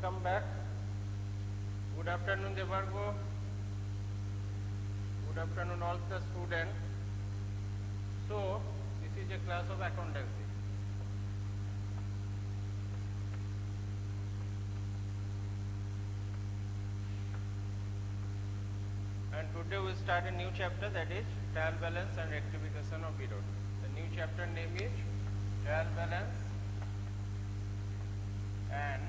Welcome back. Good afternoon, Devargo. Good afternoon, all the students. So, this is a class of accountancy. And today we start a new chapter, that is trial balance and rectification of error. The new chapter name is trial balance and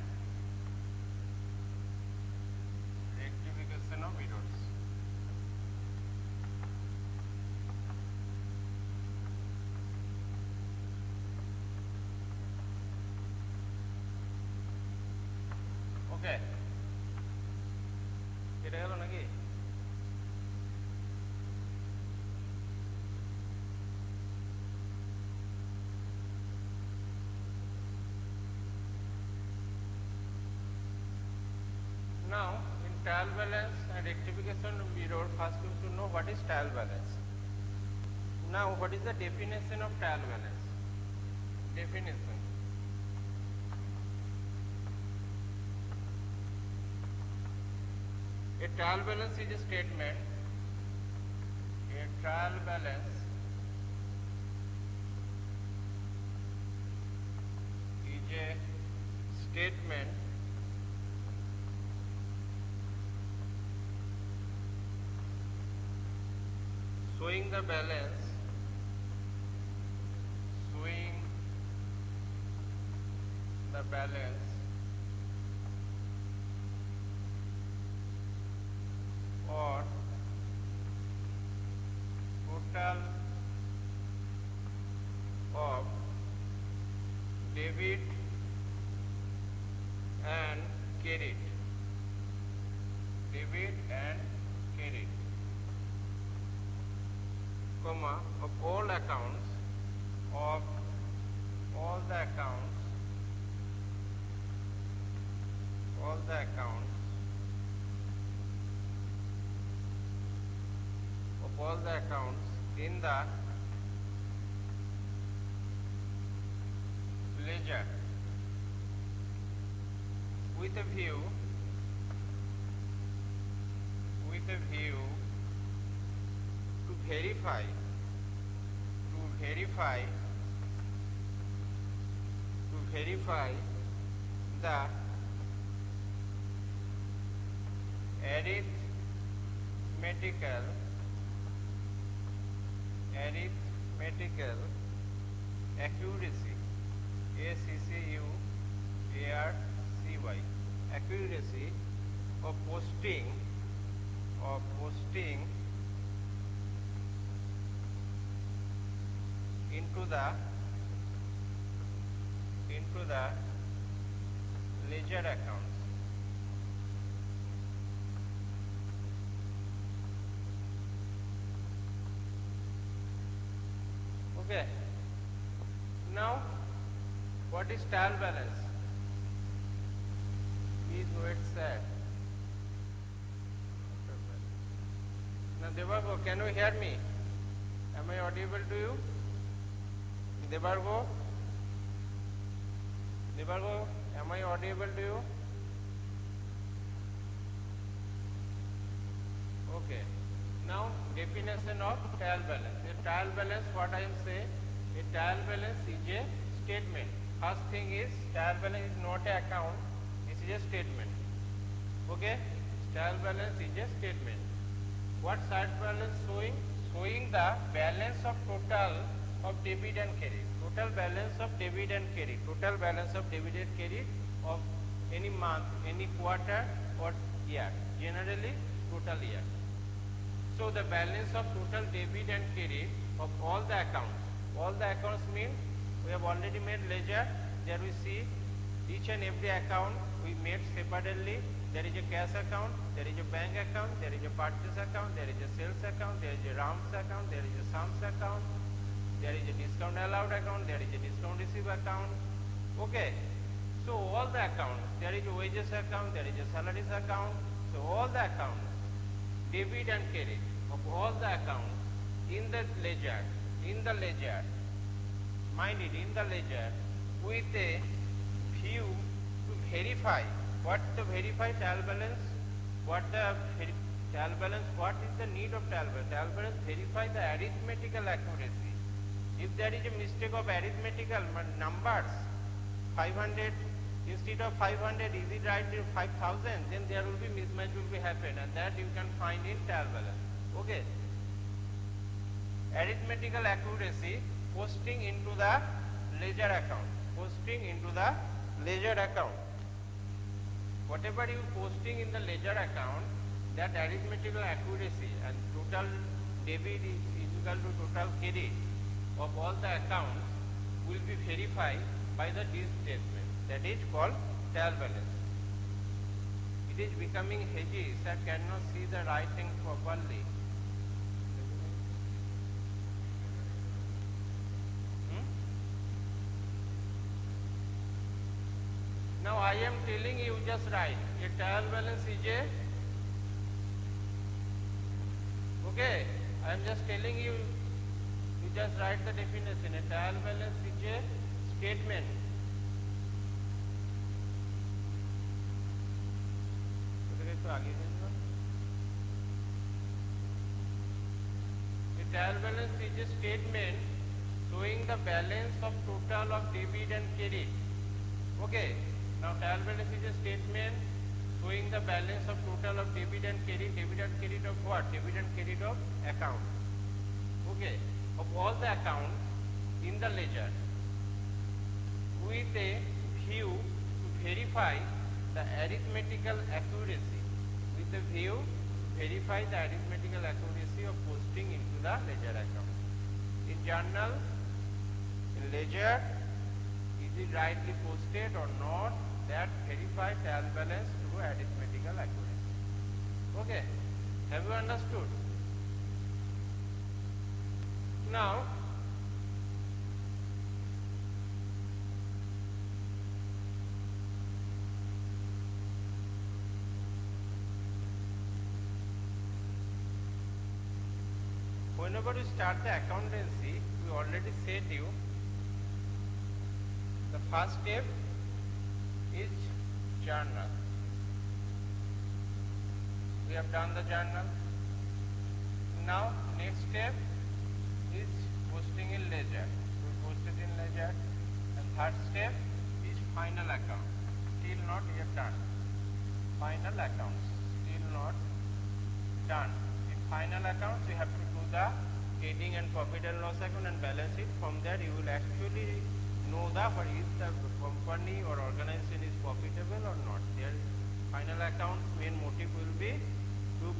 rectification of errors. Okay. কেটে গেল নাকি? Now, in trial balance and rectification of error, first you should know what is trial balance. Now, what is the definition of trial balance? Definition. A trial balance is a statement. A trial balance is a statement showing the balance or total of debit and credit, comma, of all accounts, of all the accounts in the ledger with a view to verify the arithmetical accuracy, accuracy of posting into the ledger accounts. Okay. Now, what is trial balance? Please wait, sir. Now, Devargo, can you hear me? Am I audible to you? Devargo, am I audible to you? Okay. Now, definition of trial balance. A trial balance, what I am saying, a trial balance is a statement. First thing is, trial balance is not an account, this is a statement. Okay? Trial balance is a statement. What trial balance showing? Showing the balance of total of debit and credit. Total balance of debit and credit. Total balance of debit and credit of any month, any quarter or year. Generally, total year. So the balance of total debit and credit of all the accounts. All the accounts mean we have already made ledger. There we see each and every account we made separately. There is a cash account, there is a bank account, there is a purchase account, there is a sales account, there is a rounds account, there is a sums account, there is a discount allowed account, there is a discount received account. Okay. So all the accounts, there is a wages account, there is a salaries account. So all the accounts, debit and credit of all the accounts in the ledger, mind it, in the ledger with a view to verify what the verify trial balance, what is the need of trial balance? Trial balance verify the arithmetical accuracy. If there is a mistake of arithmetical numbers, 500 instead of 500, is it right to 5000? Then there will be mismatch will be happen, and that you can find in trial balance. Okay. Arithmetical accuracy, posting into the ledger account. Posting into the ledger account. Whatever you posting in the ledger account, that arithmetical accuracy and total debit is equal to total credit of all the accounts will be verified by the this statement. That is called trial balance. It is becoming hazy, sir cannot see the writing properly. Now I am telling you just write. A trial balance is a, okay, I am just telling you, you just write the definition. A trial balance is a statement. A trial balance is a statement showing the balance of total of debit and credit. Okay. Now trial balance is a statement showing the balance of total of debit and credit. Debit and credit of what? Debit and credit of account. Okay. Of all the accounts in the ledger with a view to verify the arithmetical accuracy. With a view to verify the arithmetical accuracy of posting into the ledger account. In journal, in ledger, is it rightly posted or not? That verify trial balance through arithmetical accuracy. Okay, have you understood? Now, whenever you start the accountancy, we already said you, the first step is journal. We have done the journal. Now next step is posting in ledger. We posted in ledger. And third step is final account. Still not yet done. Final accounts. Still not done. In final accounts you have to do the trading and profit and loss account and balance it. From there you will actually know that what is the company or organization is profitable or not. Their final account main motive will be to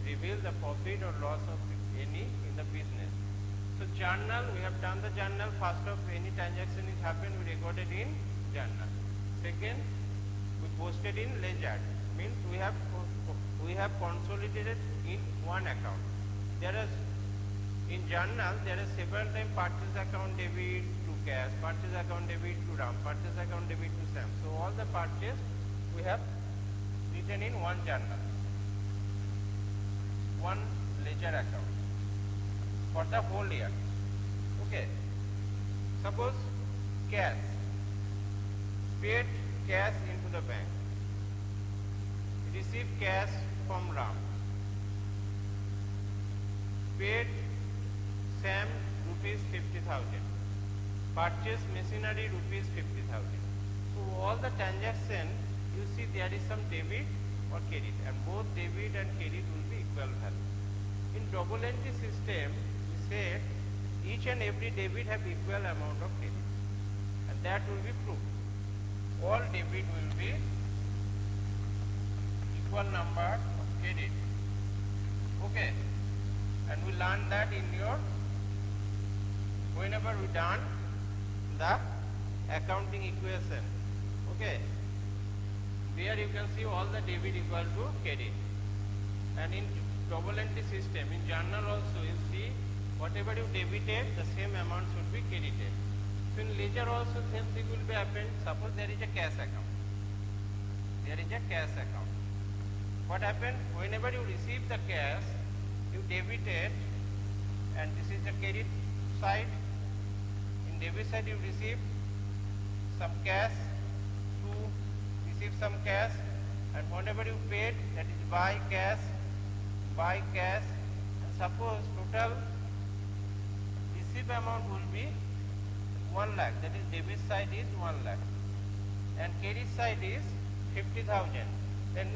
reveal the profit or loss of any in the business. So journal, we have done the journal. First of any transaction is happened, we recorded in journal. Second, we posted in ledger. Means we have consolidated in one account. There is in journal there is several times purchase account debit to cash, purchase account debit to RAM, purchase account debit to SAM. So all the purchase we have written in one journal, one ledger account for the whole year. Okay. Suppose cash, paid cash into the bank, receive cash from RAM, paid SAM rupees 50,000, purchase machinery rupees 50,000. So all the transaction you see there is some debit or credit, and both debit and credit will be equal value. In double entry system we said each and every debit have equal amount of credit, and that will be proved. All debit will be equal number of credit. Okay, and we learn that in your whenever we done the accounting equation. Okay, there you can see all the debit equal to credit. And in double entry system, in journal also you see whatever you debited, the same amount should be credited. So in ledger also same thing will be happen. Suppose there is a cash account. There is a cash account. What happened? Whenever you receive the cash, you debit it, and this is the credit side. In debit side you receive some cash to this receive some cash, and whatever you paid, that is buy cash, and suppose total receive amount will be 1 lakh, that is debit side is 1 lakh, and credit side is 50,000. Then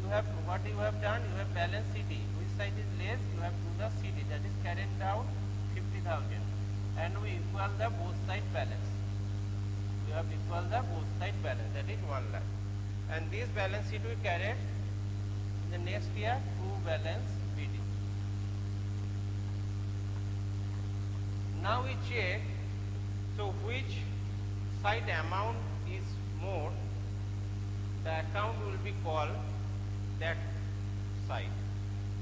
you have, what you have done, you have balance CD. Which side is less, you have to the CD, that is carried down 50,000, and we equal the both side balance. We have equal the both side balance, that is 1 lakh. And this balance sheet we carried in the next year to balance BD. Now we check, so which side amount is more, the account will be called that side.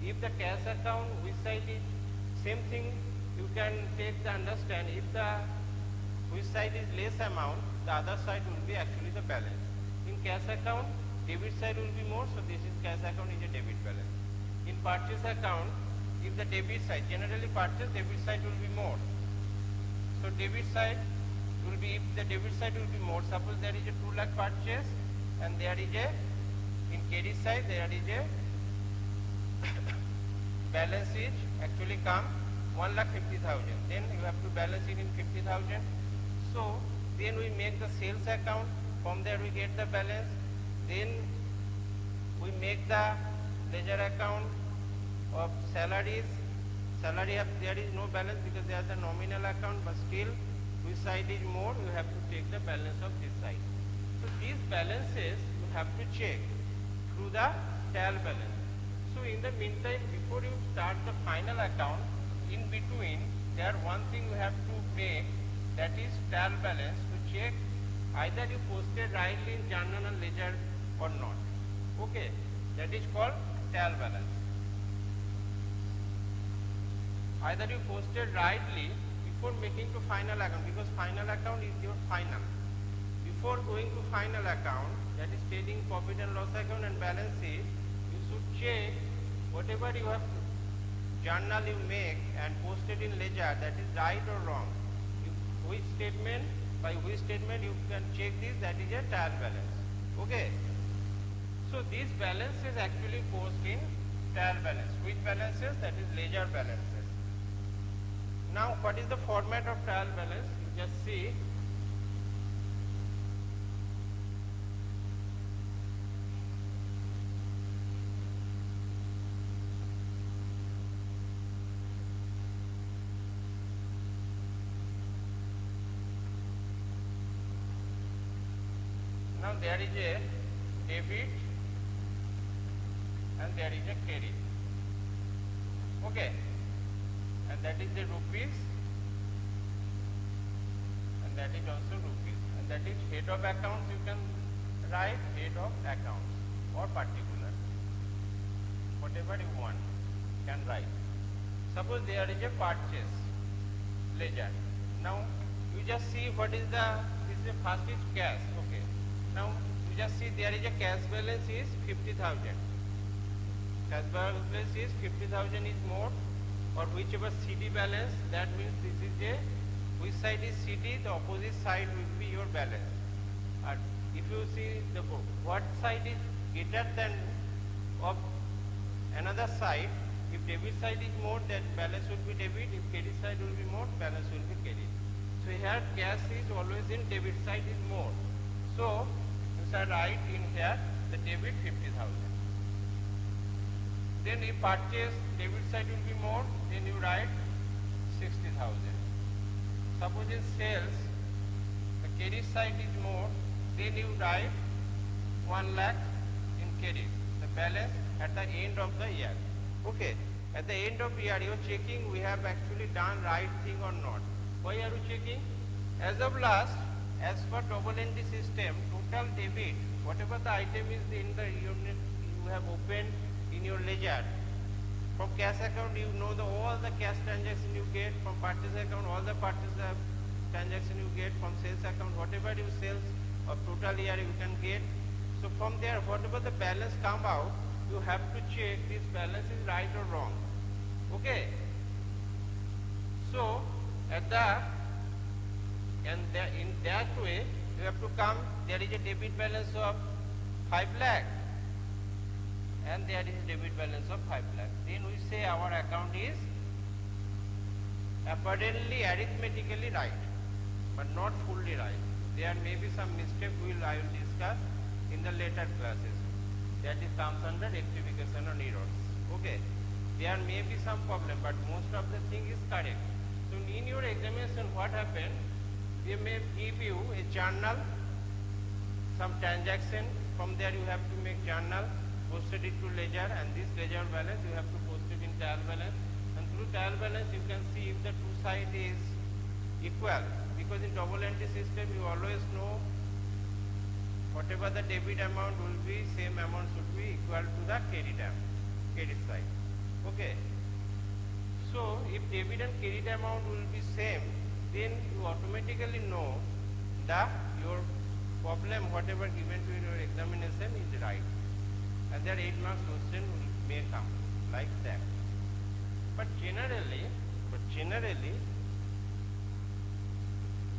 If the cash account, which side is same thing, you can take the understand, if the which side is less amount, the other side will be actually the balance. In cash account, debit side will be more, so this is cash account is a debit balance. In purchase account, if the debit side, generally purchase debit side will be more. So debit side will be, if the debit side will be more, suppose there is a 2 lakh purchase and there is a, in credit side there is a balance is actually come 1,50,000. Then you have to balance it in 50,000. So then we make the sales account, from there we get the balance. Then we make the ledger account of salaries. Salary there is no balance because there is a nominal account, but still which side is more, you have to take the balance of this side. So these balances you have to check through the trial balance. So in the meantime, before you start the final account, in between there one thing you have to make, that is trial balance, to check either you posted rightly in journal and ledger or not. Okay, that is called trial balance. Either you posted rightly before making to final account, because final account is your final. Before going to final account, that is trading profit and loss account and balance sheet, you should check whatever you have journal you make and posted in ledger, that is right or wrong. Which statement, by which statement you can check this, that is a trial balance. Okay. So these balances actually post in trial balance. Which balances? That is ledger balances. Now what is the format of trial balance? You just see. Now there is a debit and there is a credit. Okay. And that is the rupees and that is also rupees, and that is head of accounts. You can write head of accounts or particular, whatever you want you can write. Suppose there is a purchase ledger. Now you just see what is the, this is the first is cash. Okay. Now you just see there is a cash balance is 50,000. Cash balance is 50,000 is more, or whichever CD balance, that means this is a, which side is CD, the opposite side will be your balance. And if you see the what side is greater than of another side, if debit side is more, then balance will be debit. If credit side will be more, balance will be credit. So here cash is always in debit side is more. So you shall write in here the debit 50,000. Then if purchase debit side will be more, then you write 60,000. Suppose in sales the credit side is more, then you write 1 lakh in credit, the balance at the end of the year. Okay, at the end of the year you are checking we have actually done right thing or not. Why are you checking? As of last, as per double entry system, total debit, whatever the item is in the unit you have opened in your ledger. From cash account you know the all the cash transaction you get, from purchase account all the purchase transaction you get, from sales account whatever you sales of total year you can get. So from there whatever the balance come out, you have to check this balance is right or wrong. Okay. So at the and in that way you have to come, there is a debit balance of 5 lakh and there is debit balance of 5 lakh. Then we say our account is apparently arithmetically right, but not fully right. There may be some mistake I will discuss in the later classes. That is comes under rectification on errors. Okay. There may be some problem, but most of the thing is correct. So in your examination, what happened? They may give you a journal, some transaction. From there you have to make journal, posted it to ledger, and this ledger balance you have to post it in trial balance. And through trial balance you can see if the two side is equal. Because in double entry system you always know whatever the debit amount will be, same amount should be equal to the credit side. Okay. So if debit and credit amount will be same, then you automatically know that your problem, whatever given to your examination, is right. And there 8 marks question may come like that. But generally,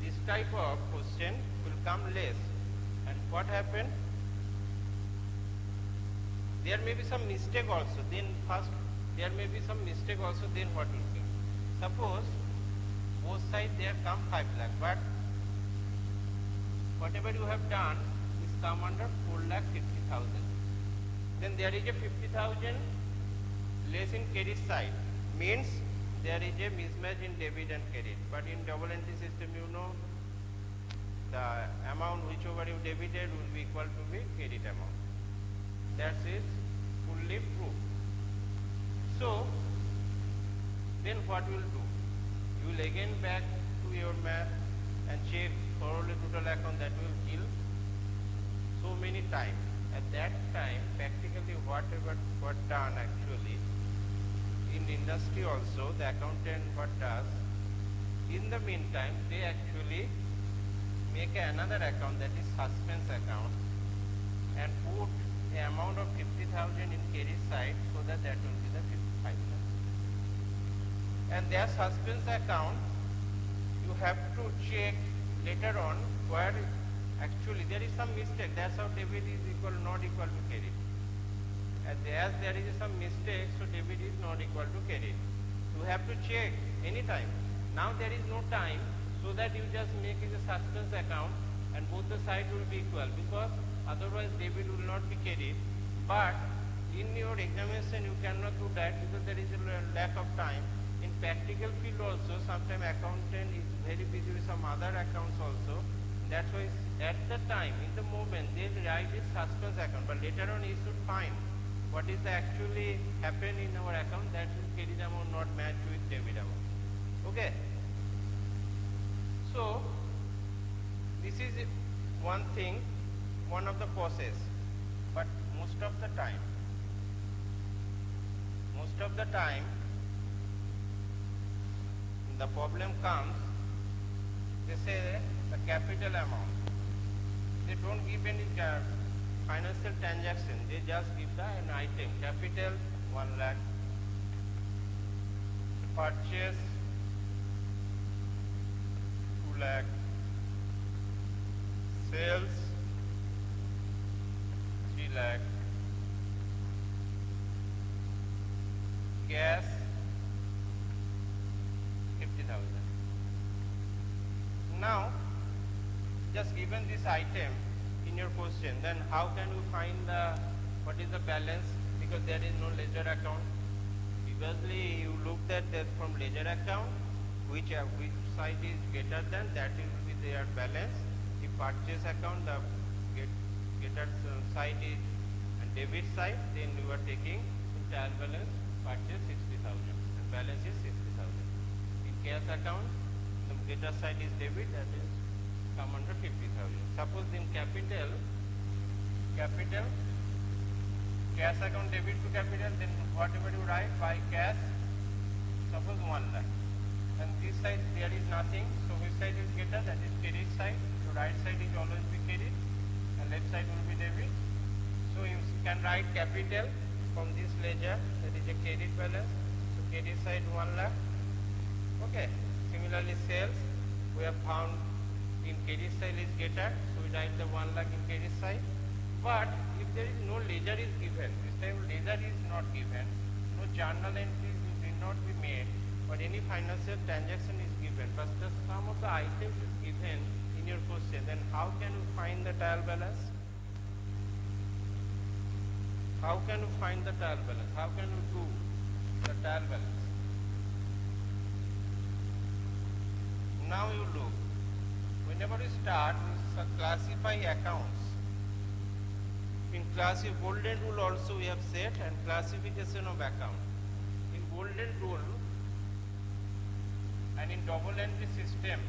this type of question will come less. And what happened? There may be some mistake also. Then first, there may be some mistake also. Then what will be? Suppose both sides there come 5 lakh, but whatever you have done is come under 4,50,000. Then there is a 50,000 less in credit side. Means there is a mismatch in debit and credit. But in double entry system, you know, the amount whichever you debited will be equal to the credit amount. That is fully proved. So then what you will do? You will again back to your math and check thoroughly total account. That will kill so many times. At that time, practically whatever got done actually in industry also, the accountant what does, in the meantime they actually make another account, that is suspense account, and put the amount of 50,000 in credit side, so that will be the 55,000. And their suspense account, you have to check later on where actually there is some mistake. That's how debit is not equal to credit. As there is some mistake, so debit is not equal to credit. You have to check anytime. Now there is no time, so that you just make it a suspense account and both the sides will be equal, because otherwise debit will not be credit. But in your examination you cannot do that because there is a lack of time. In practical field also, sometimes accountant is very busy with some other accounts also. That's why at the time, in the moment, they write this suspense account, but later on you should find what is actually happened in our account, that is credit amount not matched with debit amount. Okay. So this is one thing, one of the process. But most of the time, the problem comes, they say the capital amount. They don't give any financial transaction, they just give an item. Capital 1 lakh, purchase 2 lakh, sales 3 lakh, cash 50,000. Now, just given this item in your question, then how can you find what is the balance? Because there is no ledger account. Previously, you looked at that from ledger account, which side is greater than, that will be their balance. If purchase account, the greater side is and debit side, then you are taking in trial balance purchase 60,000 and balance is 60,000. In cash account, the greater side is debit, that is come under 50,000. Suppose in capital, cash account debit to capital, then whatever you write by cash, suppose 1 lakh. And this side there is nothing, so which side is greater? That is credit side. So right side is always be credit and left side will be debit. So you can write capital from this ledger, that is a credit balance. So credit side 1 lakh. Okay. Similarly sales, we have found in credit side is greater, so we write the 1 lakh in credit side. But if there is no ledger is given, this time ledger is not given, no journal entries did not be made, or any financial transaction is given, but the sum of the items is given in your question, then how can you find the trial balance? How can you find the trial balance? How can you do the trial balance? Now you look, whenever you start, we classify accounts. In golden rule also we have set, and classification of account. In golden rule and in double entry system,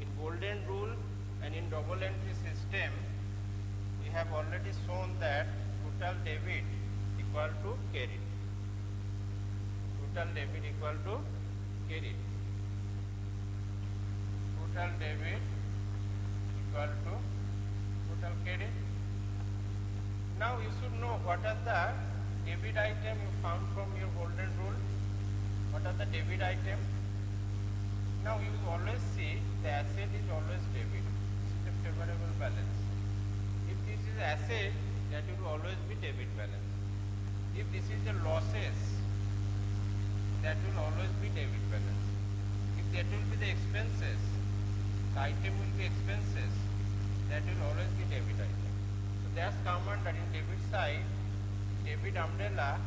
in golden rule and in double entry system, we have already shown that total debit equal to credit. Total debit equal to credit. Total debit equal to total credit. Now you should know what are the debit item you found from your golden rule. What are the debit item? Now you always see the asset is always debit. This is a favorable balance. If this is asset, that will always be debit balance. If this is the losses, that will always be debit balance. If that will be the expenses, the item will be expenses, that will always be debit item. So there's command that in debit side, debit umbrella,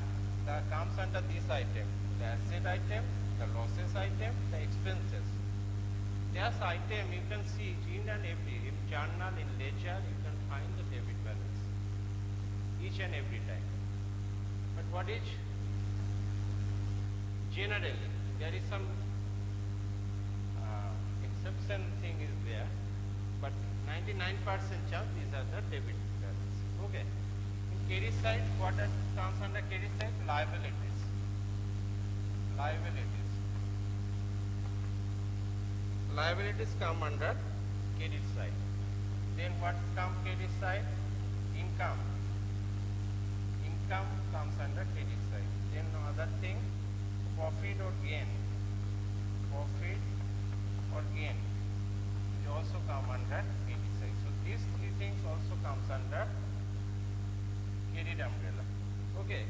that comes under this item, the asset item, the losses item, the expenses. There's item you can see in and every, in journal, in ledger, you can find the debit balance each and every time. But what is generally, there is some exception thing is there, but 99% chance these are the debit balance. Okay. In credit side, what comes under credit side? Liabilities. Liabilities. Liabilities come under credit side. Then what comes credit side? Income. Income comes under credit side. Then other thing, profit or gain. Profit or gain. They also come under credit side. So these three things also comes under credit umbrella. Okay.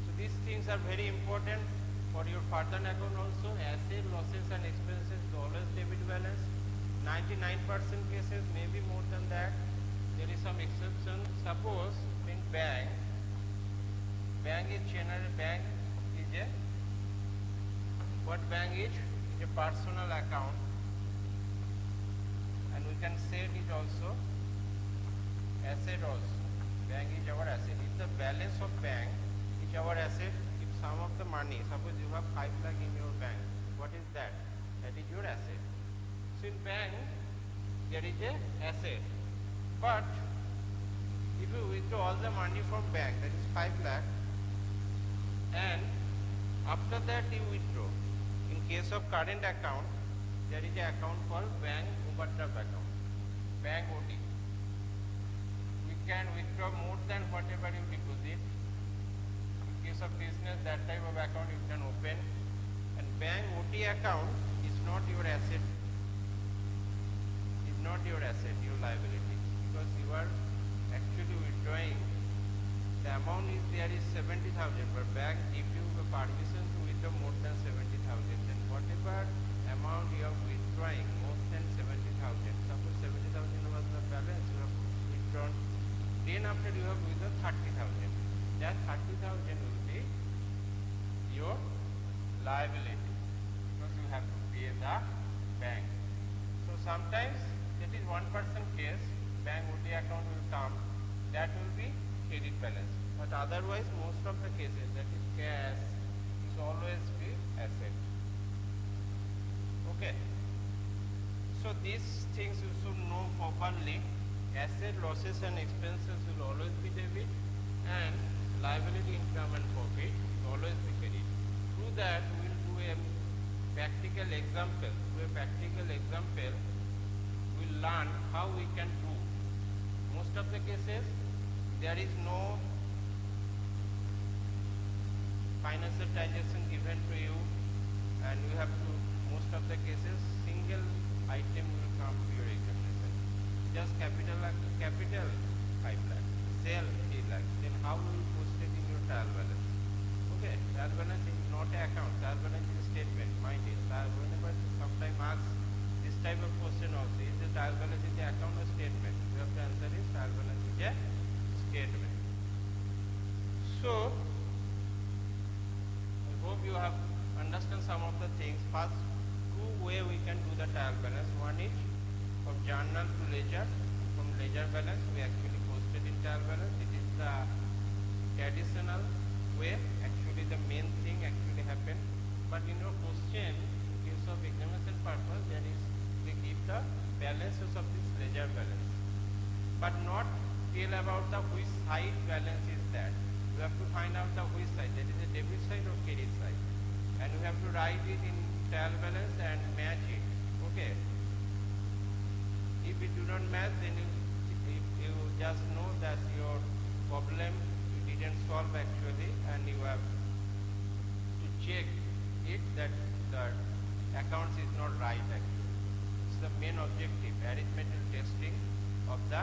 So these things are very important for your further account also. Asset, losses and expenses always debit balance. 99% cases, maybe more than that. There is some exception. Suppose in bank is general, bank is a, what bank is? It's a personal account, and we can say it is also asset also. Bank is our asset. If the balance of bank is our asset, if some of the money, suppose you have 5 lakh in your bank, what is that? That is your asset. So in bank, there is a asset. But if you withdraw all the money from bank, that is 5 lakh, and after that you withdraw. In case of current account, there is an account called bank overdraft account, bank OD. We can withdraw more than whatever you deposit. In case of business, that type of account you can open. And bank OD account is not your asset. Is not your asset, your liability, because you are actually withdrawing. The amount is there is 70,000, but bank give you the permission to withdraw more than 70,000. Then whatever amount you are withdrawing more than 70,000, suppose 70,000 was the balance you have withdrawn. Then after you have withdrawn 30,000. That 30,000 will be your liability, because you have to pay the bank. So sometimes that is 1% case, bank OD account will come, that will be credit balance. But otherwise, most of the cases, that is cash, is always be asset. Okay. So these things you should know properly. Asset, losses and expenses will always be debit, and liability, income and profit will always be credit. Through that, we will do a practical example. Through a practical example, we will learn how we can do. Most of the cases, there is no financial transaction given to you, and you have to, most of the cases, single item will come to your examination. Just capital 5 lakhs, sell 3 lakhs, then how will you post it in your trial balance? Okay, trial balance is not an account, trial balance is a statement, mind it. Whenever sometimes ask this type of question also, is the trial balance is the account or statement? You have to answer is trial balance is a statement. So, I hope you have understand some of the things. First, two way we can do the trial balance. One is from journal to ledger. From ledger balance, we actually posted in trial balance. It is the traditional way. Actually, the main thing actually happened. But in your question, in case of examination purpose, there is we give the balances of this ledger balance, but not tell about the which side balance is that. You have to find out the which side, that is a debit side or credit side, and you have to write it in trial balance and match it. Okay. If it do not match, then you just know that your problem you didn't solve actually, and you have to check it that the accounts is not right actually. It's the main objective, arithmetic testing of the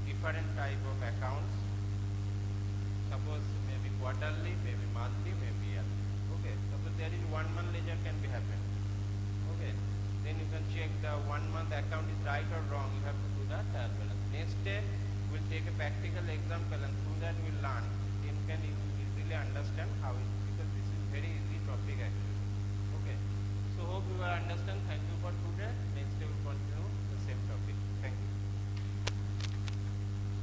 different type of accounts. Suppose maybe quarterly, maybe monthly, maybe yearly. Okay. Suppose there is 1 month ledger can be happen. Okay. Then you can check the 1 month account is right or wrong. You have to do the trial balance. Next day we'll take a practical example, and through that we'll learn. Then can easily understand how it, because this is very easy topic actually. Okay. So hope you will understand. Thank you for today. Next